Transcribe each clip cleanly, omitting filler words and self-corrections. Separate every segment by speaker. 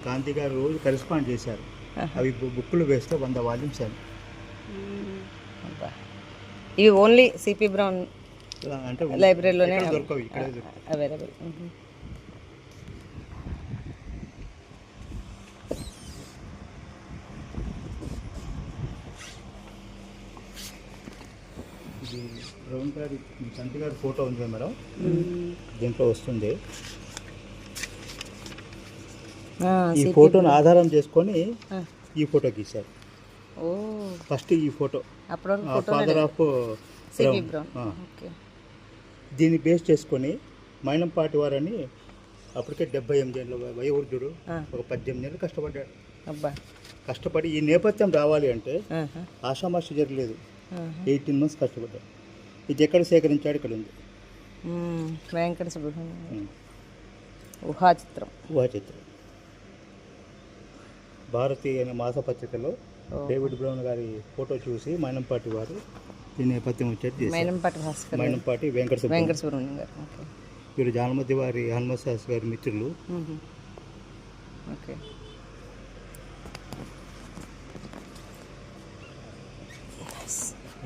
Speaker 1: గాంధీ గారు రోజు కరెస్పాండ్ చేశారు. అవి బుక్కులు వేస్తే 100 వాల్యూమ్స్ అని.
Speaker 2: ఇవి ఓన్లీ సిపి బ్రౌన్
Speaker 1: అంటే
Speaker 2: లైబ్రరీలోనే
Speaker 1: దొరకవు, ఇక్కడే దొరకవు.
Speaker 2: అవైలబుల్.
Speaker 1: ఇది బ్రౌన్ గారి సంతి గారి ఫోటో ఉంది మేడం, దీంట్లో వస్తుంది. ఈ ఫోటోను ఆధారం చేసుకొని ఈ ఫోటో గీశారు. ఫస్ట్ ఈ ఫోటో ఫాదర్ ఆఫ్ బ్రౌన్. దీన్ని బేస్ చేసుకొని మైనంపాటి వారని అప్పటికే 78 ఏళ్ళ వయోవృద్ధుడు, ఒక 18 ఏళ్ళు కష్టపడ్డాడు. కష్టపడి ఈ నేపథ్యం రావాలి అంటే ఆషామాషి జరగలేదు. 18 months కష్టపడ్డాడు. ఇది ఎక్కడ సేకరించాడు? ఇక్కడ ఉంది
Speaker 2: వెంకట సుబ్రహ్మణ్యం ఊహాచిత్రం.
Speaker 1: భారతీయ అనే మాసపత్రికలో డేవిడ్ బ్రౌన్ గారి ఫోటో చూసి మైనంపాటి వారు ఈ నేపథ్యం వచ్చేది. మైనంపాటి వెంకట సుబ్రహ్మణ్యం గారు, వీరు జానమతి వారి హనుమ శాస్త్రి గారి మిత్రులు.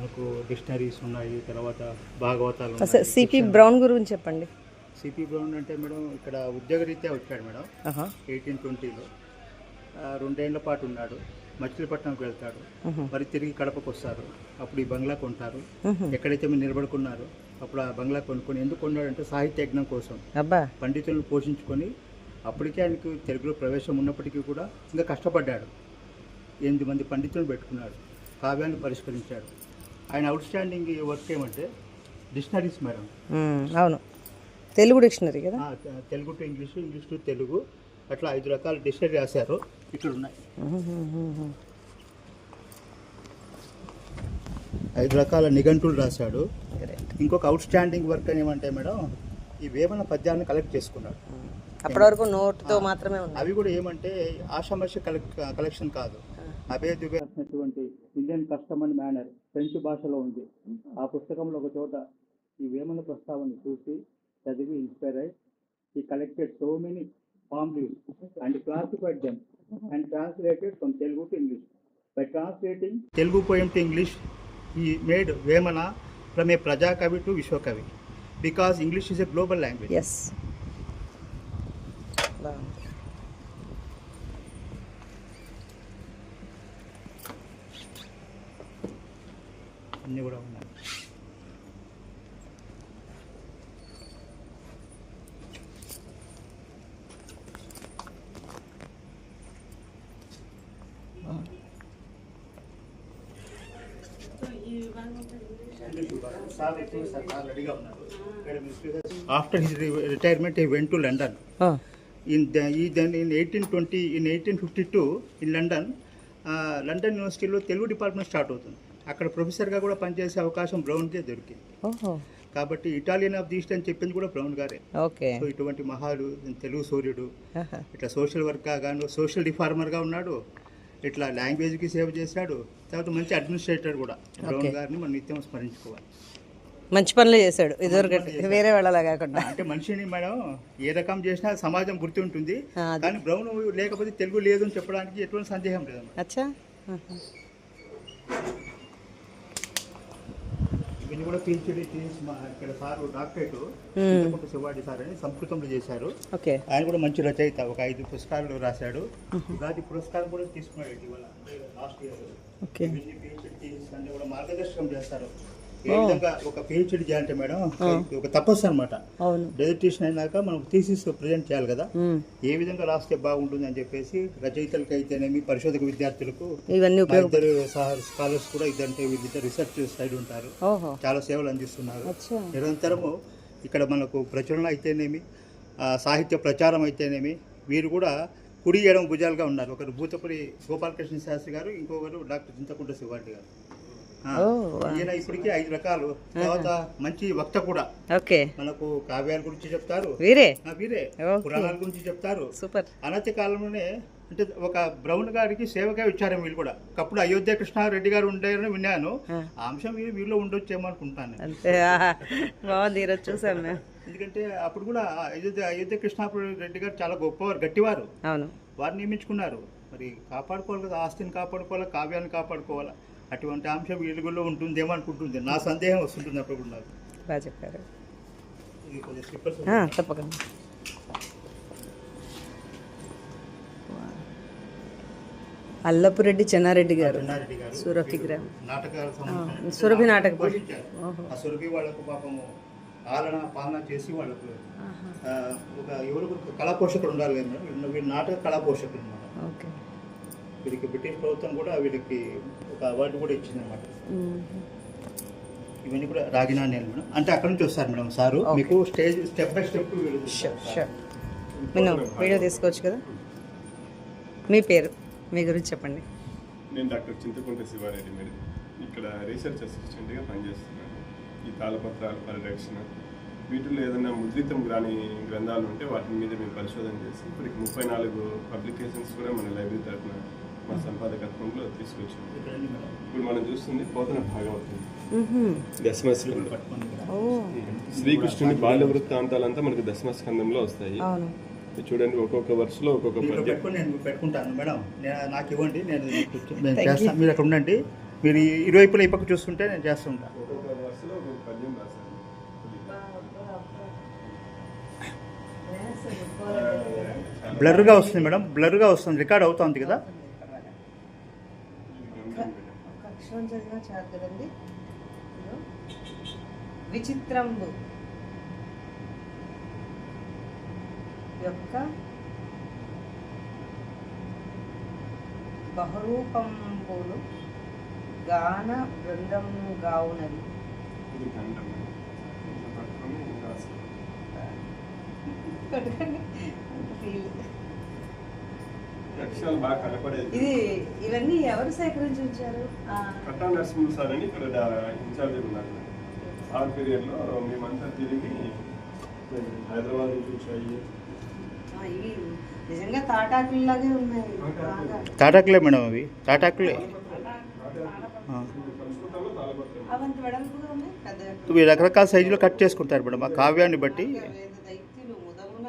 Speaker 1: మనకు డిక్షనరీస్ ఉన్నాయి, తర్వాత భాగవతాలు.
Speaker 2: సిపి బ్రౌన్ గురించి చెప్పండి.
Speaker 1: సిపి బ్రౌన్ అంటే మేడం ఇక్కడ ఉద్యోగరీత్యా వచ్చాడు మేడం. 1820లో 2 ఏళ్ల పాటు ఉన్నాడు. మచిలీపట్నంకి వెళ్తాడు, మరి తిరిగి కడపకు వస్తారు. అప్పుడు ఈ బంగ్లా కొంటారు. ఎక్కడైతే మీరు నిలబడుకున్నారో అప్పుడు ఆ బంగ్లా కొనుక్కొని, ఎందుకు కొన్నాడంటే సాహిత్య యజ్ఞం కోసం, పండితులను పోషించుకొని. అప్పటికే ఆయనకు తెలుగులో ప్రవేశం ఉన్నప్పటికీ కూడా ఇంకా కష్టపడ్డాడు. 8 మంది పండితులను పెట్టుకున్నాడు, కావ్యాన్ని పరిష్కరించాడు. ఆయన అవుట్ స్టాండింగ్ వర్క్ ఏమంటే డిక్షనరీస్ మేడం.
Speaker 2: అవును, తెలుగు డిక్షనరీ కదా,
Speaker 1: Telugu to English, English to Telugu, అట్లా 5 రకాల డిక్షనరీ రాశారు. ఇక్కడ ఉన్నాయి 5 రకాల నిఘంటులు రాశాడు. ఇంకొక అవుట్ స్టాండింగ్ వర్క్ అని ఏమంటే మేడం, ఈ వేమన పద్యాలను కలెక్ట్ చేసుకున్నాడు.
Speaker 2: అప్పటి వరకు నోట్తో మాత్రమే ఉన్నాయి.
Speaker 1: అవి కూడా ఏమంటే ఆషామాషి కలెక్షన్ కాదు. అబే దుబే రాసినటువంటి Indian custom and manner French భాషలో ఉంది. ఆ పుస్తకంలో ఒక చోట ఈ వేమన ప్రస్తావన చూసి చదివి ఇన్స్పైర్ అయ్యి he collected so many palm leaves and classified them and translated from Telugu to English. By translating Telugu poem to English, he made Vemana from a Praja Kavi to Vishwa Kavi, because English is a global language.
Speaker 2: Yes.
Speaker 1: అన్నీ కూడా ఉన్నాయి. After his retirement, he went to London. In 1852 in London, London యూనివర్సిటీలో Telugu department start అవుతుంది. అక్కడ ప్రొఫెసర్గా కూడా పనిచేసే అవకాశం బ్రౌన్కే దొరికింది. కాబట్టి ఇటాలియన్ ఆఫ్ ది ఈస్ట్ అని చెప్పింది కూడా బ్రౌన్ గారే. సో ఇటువంటి మహాడు తెలుగు సూర్యుడు. ఇట్లా సోషల్ వర్క్ గాను, సోషల్ రిఫార్మర్గా ఉన్నాడు. ఇట్లా లాంగ్వేజ్కి సేవ చేశాడు. తర్వాత మంచి అడ్మినిస్ట్రేటర్ కూడా. బ్రౌన్ గారిని మనం నిత్యం స్మరించుకోవాలి.
Speaker 2: మంచి పనులు చేశాడు, ఇదివరకు వేరే వాళ్ళలా కాకుండా.
Speaker 1: అంటే మనిషిని మనం ఏ రకం చేసినా సమాజం గుర్తు ఉంటుంది, కానీ బ్రౌన్ లేకపోతే తెలుగు లేదు అని చెప్పడానికి ఎటువంటి సందేహం లేదు.
Speaker 2: అచ్చా,
Speaker 1: ఇవన్నీ కూడా పిహెచ్డి చేసి ఇక్కడ సార్ డాక్టరేట్ శివాడి సార్ అని సంస్కృతంలో చేశారు. ఆయన కూడా మంచి రచయిత, ఒక 5 పుస్తకాలు రాశాడు. ఉగాది పురస్కారం కూడా తీసుకున్నాడు ఇటీవల, లాస్ట్ ఇయర్. పిహెచ్డి థీసిస్ అంటే కూడా మార్గదర్శకం చేస్తారు. ఏ విధంగా ఒక పిహెచ్డి చేయాలంటే మేడం ఒక తపస్సు అనమాట. డెజర్టేషన్ అయినాక మనం థీసిస్ ప్రజెంట్ చేయాలి కదా, ఏ విధంగా రాస్తే బాగుంటుంది అని చెప్పేసి రచయితలకు అయితేనేమి, పరిశోధక విద్యార్థులకు, ఇద్దరు స్కాలర్స్ కూడా వీళ్ళిద్దరు రీసెర్చ్ సైడ్ ఉంటారు. చాలా సేవలు అందిస్తున్నారు నిరంతరము. ఇక్కడ మనకు ప్రచురణ అయితేనేమి, సాహిత్య ప్రచారం అయితేనేమి, వీరు కూడా కుడి ఎడమ భుజాలుగా ఉన్నారు. ఒకరు భూతపురి గోపాలకృష్ణ శాస్త్రి గారు, ఇంకొకరు డాక్టర్ చింతకుంట శివారెడ్డి గారు. ఈయన ఇప్పటికీ 5 రకాలు. తర్వాత మంచి వక్త కూడా. మనకు కావ్యాల గురించి చెప్తారు, వీరే పురాణాల గురించి చెప్తారు. అనతి కాలంలోనే అంటే ఒక బ్రౌన్ గారికి సేవగా ఇచ్చారు వీళ్ళు కూడా. ఒకప్పుడు అయోధ్య కృష్ణారెడ్డి గారు ఉండారని విన్నాను. ఆ అంశం వీళ్ళు ఉండొచ్చేమో అనుకుంటాను. ఎందుకంటే అప్పుడు కూడా అయోధ్య కృష్ణారెడ్డి గారు చాలా గొప్పవారు, గట్టివారు. వారు నియమించుకున్నారు. మరి కాపాడుకోవాలి కదా, ఆస్తిని కాపాడుకోవాలా, కావ్యాన్ని కాపాడుకోవాలా. అటువంటి అంశం వీళ్ళలో ఉంటుందేమో అనుకుంటుంది, నా సందేహం వస్తుంటుంది అప్పుడు నాకు.
Speaker 2: బాగా చెప్పారు.
Speaker 1: ఇది కొంచెం స్లిప్పర్స్
Speaker 2: తప్పకుండా. అల్లపురెడ్డి చెన్నారెడ్డి గారు,
Speaker 1: చెన్నారెడ్డి గారు
Speaker 2: సురభి గ్రామం,
Speaker 1: నాటకాలకు
Speaker 2: సురభి నాటక
Speaker 1: పోషించారు. ఆ సురభి వాళ్ళకు పాపము ఆలన పాలన చేసి వాళ్ళకు ఒక ఎవరు కళా పోషకుడు ఉండాలి కదా మేడం, వీళ్ళు నాటక కళా పోషకులు అన్నమాట.
Speaker 2: ఓకే.
Speaker 1: వీరికి బ్రిటిష్ ప్రభుత్వం కూడా వీళ్ళకి ఒక అవార్డు కూడా ఇచ్చింది అనమాట. ఇవన్నీ కూడా రాగినాణ్యాలు మేడం. అంటే అక్కడ నుంచి వస్తారు మేడం సారు, మీకు స్టెప్ బై స్టెప్
Speaker 2: నేను వీడియో తీసుకోవచ్చు కదా. మీ పేరు, మీ గురించి చెప్పండి.
Speaker 3: నేను డాక్టర్ చింతకుంట శివారెడ్డి మేడం. ఇక్కడ రీసెర్చ్ అసిస్టెంట్గా పనిచేస్తున్నాను. ఈ తాళపత్రాల పరిరక్షణ, వీటిల్లో ఏదైనా ముద్రితం కాని గ్రంథాలు ఉంటే వాటి మీద మేము పరిశోధన చేసి ఇప్పటికి 34 పబ్లికేషన్స్ కూడా మన లైబ్రరీ తరఫున మా సంపాదకత్వంలో తీసుకొచ్చాము. ఇప్పుడు మనం చూస్తుంది పోతన భాగవతం, దశమస్కందం. శ్రీకృష్ణుని బాల్య వృత్తాంతాలంతా మనకు దశమస్కందంలో వస్తాయి. చూడండి, ఒక్కొక్క వరుసలో ఒక్కొక్క పద్యం.
Speaker 1: నేను పెట్టుకుంటాను మేడం, నాకు ఇవ్వండి, నేను చేస్తాను. మీరు అక్కడ ఉండండి, మీరు ఇరువైపులా ఈ పక్క చూస్తుంటే నేను చేస్తుంటాను.
Speaker 3: ఒక్కొక్క వరుసలో ఒక్కొక్క పద్యం రాశాను.
Speaker 1: బ్లర్గా వస్తుంది మేడం, బ్లర్గా వస్తుంది, రికార్డ్ అవుతుంది కదా.
Speaker 2: విచిత్రంబు యొక్క బహురూపంబులు గాన బృందము గావునది.
Speaker 3: ఇది గంటం ఇట్లా పట్టుకొని రాశాను. అక్షరాలు బాగా కనపడేది.
Speaker 2: ఇది ఇవన్నీ ఎవరు సేకరించి ఉంచారు?
Speaker 3: కట్టా నరసింహ సార్ అని ఇక్కడ ఇన్ఛార్జ్ ఉన్నారు. ఆ పీరియడ్లో మేమంతా తిరిగి హైదరాబాద్ నుంచి వచ్చాయి.
Speaker 2: ఇవి నిజంగా తాటాకుల్లాగే ఉన్నాయి.
Speaker 1: తాటాకులే మేడం, అవి తాటాకులే.
Speaker 3: సంస్కృతంలో తాళపత్రం.
Speaker 2: అవంత వెడల్పుగా ఉన్నాయి, పెద్దగా.
Speaker 1: ఇవి రకరకాల సైజులో కట్ చేసుకుంటారు మేడం, ఆ కావ్యాన్ని బట్టి.
Speaker 2: దైత్యులు ముదమున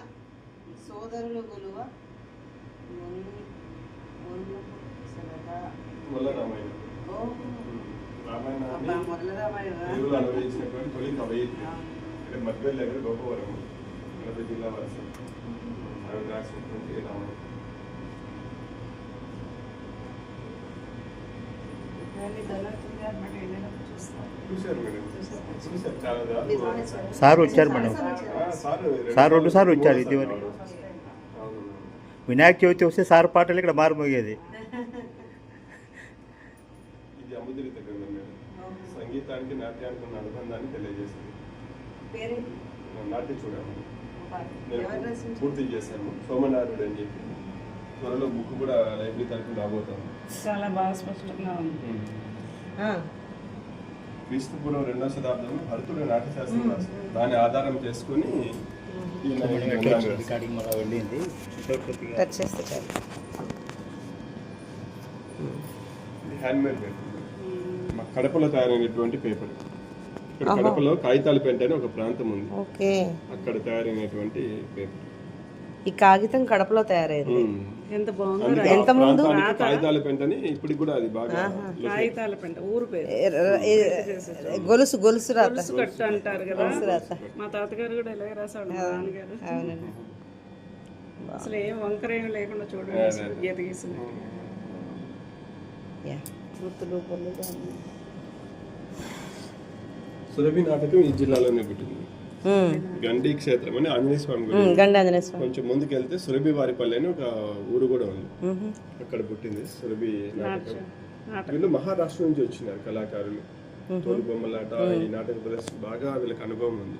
Speaker 2: సోదరులు గొలువ
Speaker 3: మొల్ల రామాయణం. రామాయణాన్ని తెలుగులో అనువదించినటువంటి తొలి కవయిత్రి. ఇక్కడ మధ్యలో దగ్గర గోపవరం, కడప జిల్లా వాసి. అవి రాసినటువంటి రామాయణం. చూశారు మేడం, చూశారు చాలా దాదాపు.
Speaker 1: సార్ వచ్చారు మేడం, సార్ 2 సార్లు వచ్చారు ఇదివరకు.
Speaker 3: అవును.
Speaker 1: వినాయక చవితి వస్తే సార్ పాటలు ఇక్కడ మారుమోగేది.
Speaker 3: ఇది అముద్రిత గ్రంథం మేడం. సంగీతానికి నాట్యానికి ఉన్న అనుబంధాన్ని తెలియజేసింది. నాట్య చూడాలి నేను పూర్తి చేశాను. సోమనాథుడు అని చెప్పి త్వరలో బుక్ కూడా లైబ్రరీ తరఫున రాబోతాను.
Speaker 2: చాలా బాగా స్పష్టంగా ఉంది.
Speaker 3: క్రీస్తు పూర్వం 2వ శతాబ్దంలో భరతుడు నాట్యశాస్త్రం రాశారు. దాన్ని ఆధారం చేసుకుని
Speaker 1: రికార్డింగ్ మన వెళ్ళింది.
Speaker 3: హ్యాండ్మేడ్ పేపర్, మా కడపలో తయారైనటువంటి పేపర్. ఇక్కడ కడపలో కాగితాల పెంట అని ఒక ప్రాంతం ఉంది, అక్కడ తయారైనటువంటి పేపర్.
Speaker 2: ఈ కాగితం కడపలో తయారైంది. ఎంత బాగుంది. ఎంత ముందు
Speaker 3: కాగితాల పెంటని ఇప్పటికి కూడా అది బాగా
Speaker 4: కాగితాల పెంట ఊరు పేరు.
Speaker 2: గొలుసు గొలుసు రాత
Speaker 4: కట్టు అంటారు కదా. మా తాతగారు కూడా ఇలాగే రాశాడు, మా నాన్నగారు.
Speaker 2: అవునండి.
Speaker 4: అసలు ఏం వంకర ఏం లేకుండా చూడండి, గీత గీసినట్టు.
Speaker 2: గుర్తులు పొల్లు.
Speaker 3: సురభి నాటకం ఈ జిల్లాలోనే పుట్టింది. గండి క్షేత్రం అని ఆంజనేయ స్వామి గుడి కొంచెం ముందుకు వెళ్తే సురభి వారిపల్లి అని ఒక ఊరు కూడా ఉంది, అక్కడ పుట్టింది సురభి నాటకం. వీళ్ళు మహారాష్ట్ర నుంచి వచ్చినారు కళాకారులు. తోలు బొమ్మలాట, ఈ నాటక ప్రదర్శన బాగా వీళ్ళకి అనుభవం ఉంది.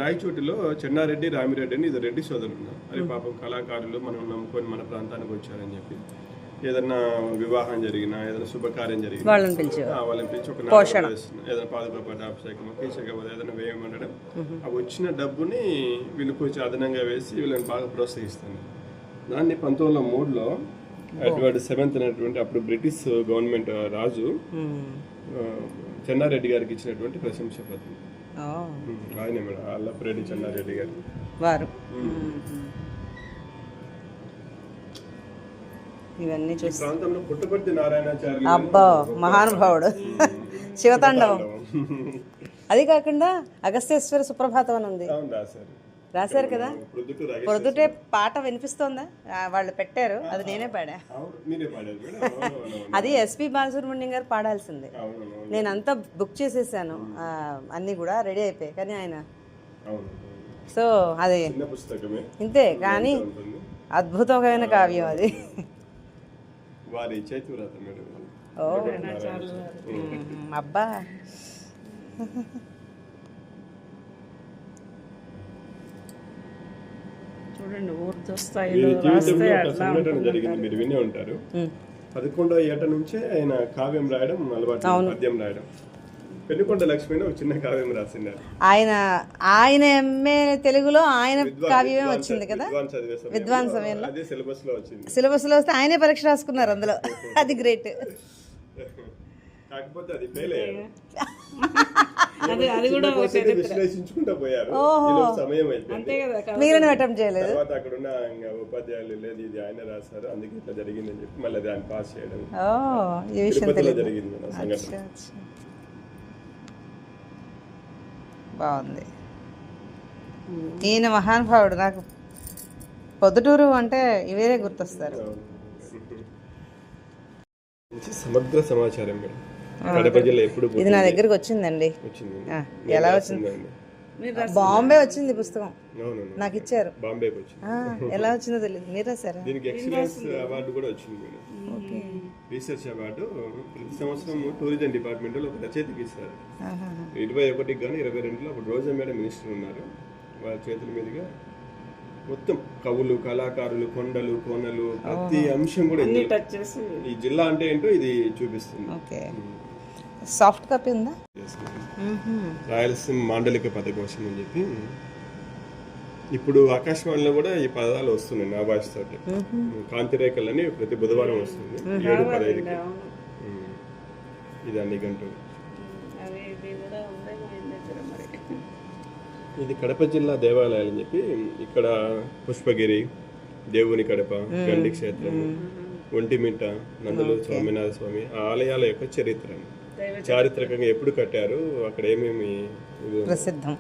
Speaker 3: రాయచోటిలో చెన్నారెడ్డి, రామిరెడ్డి అని 2 రెడ్డి సోదరులు ఉన్నారు. అది పాపం కళాకారులు మనం నమ్ముకొని మన ప్రాంతానికి వచ్చారని చెప్పి ఏదైనా వివాహం జరిగినా, ఏదైనా శుభకార్యం జరిగినా వాళ్ళని పిలిచి ఒక నాటకం చేస్తున్నారు. ఏదైనా పాదుక పటాభిషేకం, కీచక ఏదైనా వేయమండడం, అవి వచ్చిన డబ్బుని వీళ్ళు కొంచెం అదనంగా వేసి వీళ్ళని బాగా ప్రోత్సహిస్తుంది. దాన్ని 1903లో ఎడ్వర్డ్ 7th అనేటువంటి అప్పుడు బ్రిటిష్ గవర్నమెంట్ రాజు చెన్నారెడ్డి గారికి ఇచ్చినటువంటి ప్రశంస పత్రం. ఆయన మేడం అల్లపురెడ్డి చెన్నారెడ్డి గారు.
Speaker 2: ఇవన్నీ
Speaker 3: ఈ
Speaker 2: చూసి
Speaker 3: ప్రాంతంలో పుట్టపర్తి నారాయణాచార్యులు
Speaker 2: అబ్బా మహానుభావుడు శివతాండవం. అది కాకుండా అగస్త్యేశ్వర సుప్రభాతం అని ఉంది,
Speaker 3: అవును రాశారు.
Speaker 2: రాశారు కదా.
Speaker 3: ప్రొద్దుటూరు
Speaker 2: పొద్దుటే పాట వినిపిస్తోందా? వాళ్ళు పెట్టారు, అది నేనే పాడా.
Speaker 3: అవును, మీరే పాడారు మేడం. అవునవును.
Speaker 2: అది ఎస్పి బాలసుబ్రహ్మణ్యం గారు పాడాల్సిందే.
Speaker 3: అవునవును.
Speaker 2: నేను అంతా బుక్ చేసేసాను, అన్నీ కూడా రెడీ అయిపోయాయి. కానీ ఆయన
Speaker 3: అవును.
Speaker 2: సో అది
Speaker 3: చిన్న పుస్తకమే
Speaker 2: ఇంతే, కానీ
Speaker 3: ఉంటుంది.
Speaker 2: అద్భుతమైన కావ్యం అది.
Speaker 3: వారి చేతివ్రత మేడం.
Speaker 2: ఓ అబ్బా,
Speaker 4: చూడండి ఊర్ధ
Speaker 3: వీరి
Speaker 4: స్థాయిలో
Speaker 3: జీవితంలో
Speaker 4: రాస్తే
Speaker 3: ఒక
Speaker 4: అట్లా
Speaker 3: సంఘటన జరిగింది, మీరు వినే ఉంటారు. 11వ ఏట నుంచే ఆయన కావ్యం రాయడం అలవాటు, పద్యం రాయడం. పెనుకొండ లక్ష్మి అని ఒక చిన్న కావ్యం రాసినారు.
Speaker 2: ఆయన ఎంఏ తెలుగులో ఆయన కావ్యమే వచ్చింది కదా,
Speaker 3: విద్వాన్ సమయంలో అదే సిలబస్ లో వచ్చింది.
Speaker 2: సిలబస్ లో వస్తే ఆయనే పరీక్ష రాసుకున్నారు అందులో. అది గ్రేట్.
Speaker 3: కాకపోతే అది ఫెయిల్ అయ్యారు.
Speaker 4: అది కూడా
Speaker 3: విశ్లేషించుకుంటూ పోయారు. సమయం అయిపోయింది.
Speaker 4: అంతే కదా.
Speaker 2: మీరని అటెంప్ట్ చేయలేదు.
Speaker 3: తర్వాత అక్కడ ఉన్న ఉపాధ్యాయులు లేదు ఇది ఆయన రాశారు అందుకే ఇట్లా జరిగిందని చెప్పి మళ్ళీ దాన్ని పాస్ చేయడం
Speaker 2: ఈ విషయం
Speaker 3: తిరుపతిలో జరిగింది మన సంఘటన.
Speaker 2: బాగుంది. ఈయన మహానుభావుడు. నాకు పొద్దుటూరు అంటే ఇవేరే గుర్తొస్తారు.
Speaker 3: సమగ్ర సమాచారం మేడం. కడప జిల్లా ఎప్పుడు
Speaker 2: ఇది నా దగ్గరకు వచ్చిందండి.
Speaker 3: వచ్చింది.
Speaker 2: ఎలా వచ్చింది? బాంబే వచ్చింది పుస్తకం, నాకు ఇచ్చారు.
Speaker 3: బాంబేకి వచ్చింది.
Speaker 2: ఎలా వచ్చిందో తెలియదు. మీరు రాశారా?
Speaker 3: దీనికి ఎక్సలెన్స్ అవార్డు కూడా వచ్చింది మేడం. రీసెర్చ్ అవార్డు ప్రతి సంవత్సరం టూరిజం డిపార్ట్మెంట్ లో ఒక రచయితకి ఇస్తారు. 21 కానీ 22లో అప్పుడు రోజా మేడం మినిస్టర్ ఉన్నారు. వాళ్ళ చేతుల మీదుగా మొత్తం కవులు, కళాకారులు, కొండలు, కోనలు, ప్రతి అంశం కూడా ఈ జిల్లా అంటే ఏంటో ఇది చూపిస్తుంది.
Speaker 2: ఓకే, సాఫ్ట్ కాపీ ఉందా?
Speaker 3: రాయలసీమ మాండలిక పదకోశం అని చెప్పి ఇప్పుడు ఆకాశవాణిలో కూడా ఈ పదాలు వస్తున్నాయి నా భాష తోటి. కాంతిరేఖలని ప్రతి బుధవారం వస్తుంది 7:15కి. ఇది అన్ని గంటలు. ఇది కడప జిల్లా దేవాలయాలు అని చెప్పి ఇక్కడ పుష్పగిరి, దేవుని కడప, గండి క్షేత్రము, ఒంటిమిట్ట, నందలూరు స్వామినాథ స్వామి ఆ ఆలయాల యొక్క చరిత్ర, చారిత్రకంగా ఎప్పుడు కట్టారు, అక్కడ ఏమేమి
Speaker 2: ప్రసిద్ధం.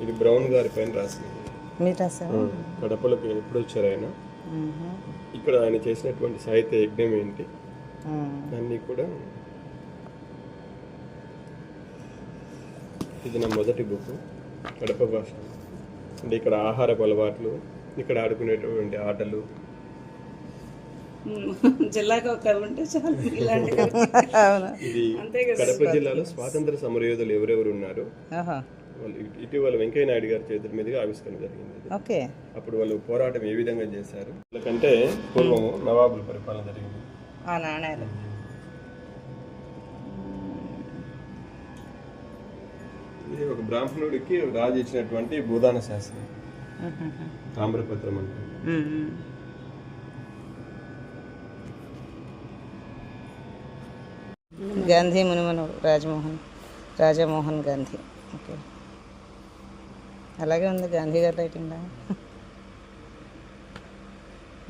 Speaker 3: ఇది బ్రౌన్ గారి పైన రాసింది. కడపలోకి ఎప్పుడు వచ్చారు ఆయన, ఇక్కడ ఆయన చేసినటువంటి సాహిత్య యజ్ఞం ఏంటి అన్నీ కూడా. ఇది నా మొదటి బుక్, కడప భాష. అంటే ఇక్కడ ఆహారపు అలవాట్లు, ఇక్కడ ఆడుకునేటువంటి ఆటలు.
Speaker 4: జిల్లాకు ఒక ఉంటే చాలు ఇలాంటి.
Speaker 3: ఇది కడప జిల్లాలో స్వాతంత్ర సమరయోధులు ఎవరెవరు ఉన్నారు, ఇటీవల వెంకయ్య నాయుడు గారి చేతుల మీదుగా ఆవిష్కరణ జరిగింది. అప్పుడు వాళ్ళు పోరాటం ఏ విధంగా చేశారు, వాళ్ళకంటే పూర్వము నవాబుల పరిపాలన జరిగింది. ఇది ఒక బ్రాహ్మణుడికి రాజు ఇచ్చినటువంటి భూదాన శాస్త్రం, తామ్రపత్రం అంటే.
Speaker 2: గాంధీ మునిమనుడు రాజమోహన్ గాంధీ. ఓకే, అలాగే ఉంది గాంధీ గారి రైటింగ్.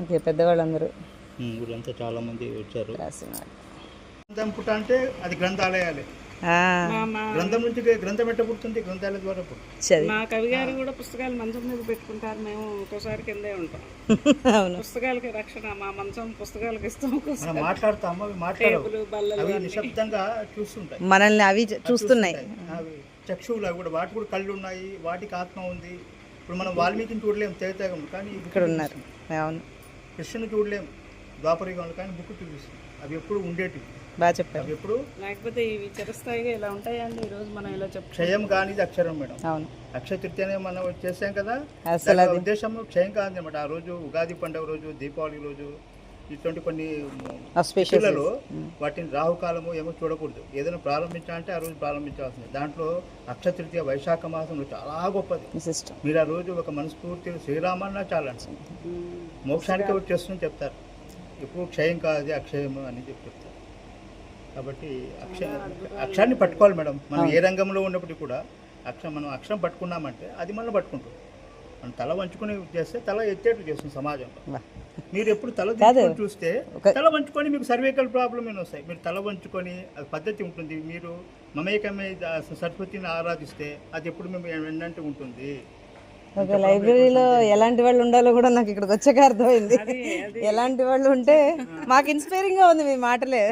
Speaker 2: ఓకే, పెద్దవాళ్ళందరూ
Speaker 1: ఊరంతా చాలా మంది వచ్చారు.
Speaker 2: రాసినారు
Speaker 1: పుట్ట అంటే అది గ్రంథాలయాలే. గ్రంథం నుంచి గ్రంథం ఎట్ట పుడుతుంది, గ్రంథాలయ ద్వారా పుడుతుంది.
Speaker 4: మా కవి గారు కూడా పుస్తకాలు మంచం మీద పెట్టుకుంటారు, మేము ఒక్కోసారి కిందే ఉంటాం. పుస్తకాలకి రక్షణ, మా మంచం పుస్తకాలకు ఇస్తాం.
Speaker 1: మాట్లాడతాము, అవి మాట్లాడవు, అవి నిశ్శబ్దంగా చూస్తుంటాయి
Speaker 2: మనల్ని, అవి చూస్తున్నాయి.
Speaker 1: అవి చక్షువులు కూడా, వాటి కూడా కళ్ళు ఉన్నాయి, వాటికి ఆత్మ ఉంది. ఇప్పుడు మనం వాల్మీకిని చూడలేము తెగతేగం, కానీ
Speaker 2: ఇక్కడ ఉన్నారు. అవును,
Speaker 1: కృష్ణుని చూడలేము ద్వాపరయుగంలో, కానీ బుక్ చూపిస్తుంది. అవి ఎప్పుడు ఉండేటివి.
Speaker 2: బాగా చెప్పారు.
Speaker 1: ఎప్పుడు
Speaker 4: లేకపోతే ఇవి చిరస్థాయిగా ఇలా ఉంటాయండి. ఈ రోజు మనం ఇలా చెప్తాం.
Speaker 1: క్షయం కానిది అక్షరం మేడం.
Speaker 2: అవును,
Speaker 1: అక్షయ తృతీయ మనం చేసాం కదా,
Speaker 2: అసలు
Speaker 1: ఉద్దేశం క్షయం కానిది అనమాట. ఆ రోజు ఉగాది పండుగ రోజు, దీపావళి రోజు, ఇటువంటి కొన్ని స్పెషల్లో వాటిని రాహుకాలము ఏమో చూడకూడదు. ఏదైనా ప్రారంభించాలంటే ఆ రోజు ప్రారంభించాల్సింది. దాంట్లో అక్షయ తృతీయ వైశాఖ మాసంలో చాలా గొప్పది. మీరు ఆ రోజు ఒక మనస్ఫూర్తి శ్రీరామన్నా చాలా మోక్షానికి వచ్చేస్తుందని చెప్తారు. ఇప్పుడు క్షయం కాదు అక్షయము అని చెప్తారు. కాబట్టి అక్షరాన్ని పట్టుకోవాలి మేడం. మనం ఏ రంగంలో ఉన్నప్పటికీ కూడా మనం అక్షరం పట్టుకున్నామంటే అది మనం పట్టుకుంటాం. మనం తల వంచుకొని చేస్తే తల ఎత్తేట్లు చేస్తుంది సమాజంలో. మీరు ఎప్పుడు తల దించుకొని చూస్తే తల వంచుకొని మీకు సర్వైకల్ ప్రాబ్లం వస్తాయి. మీరు తల వంచుకొని అది పద్ధతి ఉంటుంది. మీరు మమేకమే సరస్వతిని ఆరాధిస్తే అది ఎప్పుడు మేము ఏంటంటే ఉంటుంది.
Speaker 2: ఒక లైబ్రరీలో ఎలాంటి వాళ్ళు ఉండాలో కూడా నాకు ఇక్కడికి వచ్చాక అర్థమైంది. ఎలాంటి వాళ్ళు ఉంటే మాకు ఇన్స్పైరింగ్ గా ఉంది మీ మాటలే.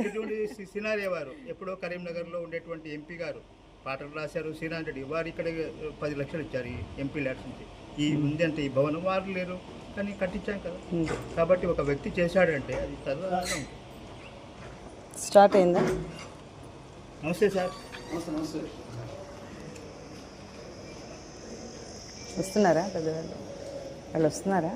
Speaker 1: సినారే వారు ఎప్పుడో కరీంనగర్లో ఉండేటువంటి ఎంపీ గారు పాటలు రాశారు. శ్రీనాథ్ రెడ్డి వారు ఇక్కడ 10 లక్షలు ఇచ్చారు ఈ ఎంపీ ల్యాడ్స్ నుంచి. ఈ ఉందంటే ఈ భవనం వారు లేరు కానీ కట్టించాం కదా. కాబట్టి ఒక వ్యక్తి చేశాడంటే అది చదవడం.
Speaker 2: స్టార్ట్ అయిందా?
Speaker 1: నమస్తే సార్.
Speaker 2: వస్తున్నారా పెద్దవాళ్ళు? వాళ్ళు వస్తున్నారా?